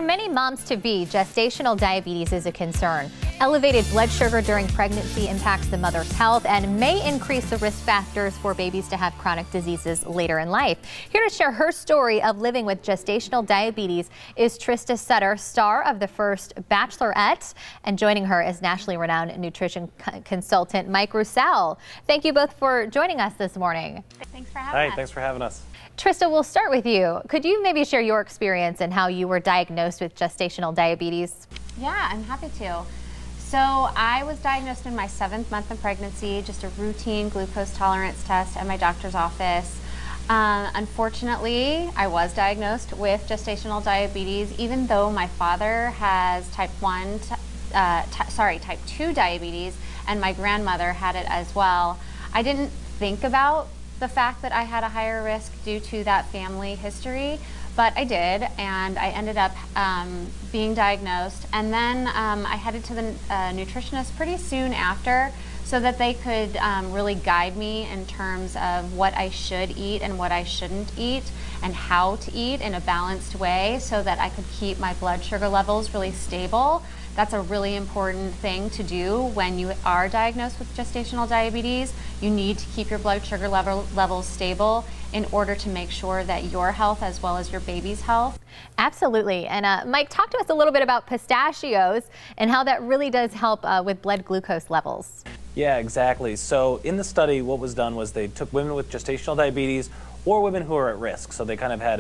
many moms-to-be, gestational diabetes is a concern. Elevated blood sugar during pregnancy impacts the mother's health and may increase the risk factors for babies to have chronic diseases later in life. Here to share her story of living with gestational diabetes is Trista Sutter, star of the first Bachelorette, and joining her is nationally renowned nutrition consultant Mike Roussel. Thank you both for joining us this morning. Thanks for having us. Hi, thanks for having us. Trista, we'll start with you. Could you maybe share your experience and how you were diagnosed with gestational diabetes? Yeah, I'm happy to. So I was diagnosed in my 7th month of pregnancy, just a routine glucose tolerance test at my doctor's office. Unfortunately, I was diagnosed with gestational diabetes, even though my father has type 2 diabetes, and my grandmother had it as well. I didn't think about the fact that I had a higher risk due to that family history, but I did, and I ended up being diagnosed. And then I headed to the nutritionist pretty soon after so that they could really guide me in terms of what I should eat and what I shouldn't eat and how to eat in a balanced way so that I could keep my blood sugar levels really stable. That's a really important thing to do when you are diagnosed with gestational diabetes. You need to keep your blood sugar levels stable in order to make sure that your health as well as your baby's health. Absolutely. And Mike, talk to us a little bit about pistachios and how that really does help with blood glucose levels. Yeah, exactly. So in the study, what was done was they took women with gestational diabetes or women who are at risk. So they kind of had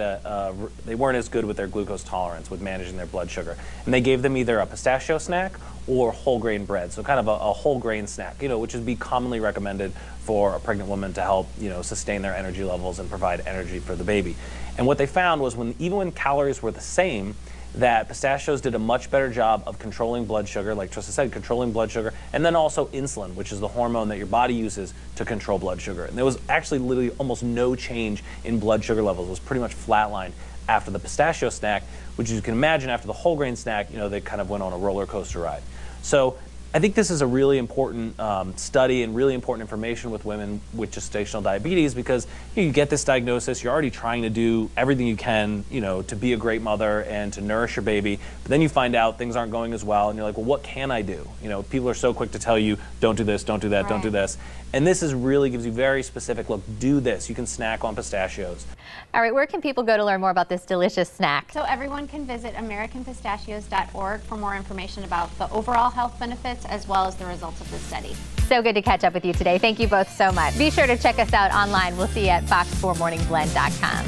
they weren't as good with their glucose tolerance with managing their blood sugar. And they gave them either a pistachio snack or whole grain bread. So kind of a whole grain snack, which would be commonly recommended for a pregnant woman to help, sustain their energy levels and provide energy for the baby. And what they found was even when calories were the same, that pistachios did a much better job of controlling blood sugar, like Trista said, controlling blood sugar, and then also insulin, which is the hormone that your body uses to control blood sugar. And there was actually literally almost no change in blood sugar levels. It was pretty much flatlined after the pistachio snack, which you can imagine after the whole grain snack, they kind of went on a roller coaster ride. So I think this is a really important study and really important information with women with gestational diabetes, because you get this diagnosis, you're already trying to do everything you can, to be a great mother and to nourish your baby, but then you find out things aren't going as well, and you're like, well, what can I do? People are so quick to tell you, don't do this, don't do that, don't do this. And this really gives you very specific, look, do this. You can snack on pistachios. All right, where can people go to learn more about this delicious snack? So everyone can visit AmericanPistachios.org for more information about the overall health benefits as well as the results of the study. So good to catch up with you today. Thank you both so much. Be sure to check us out online. We'll see you at fox4morningblend.com.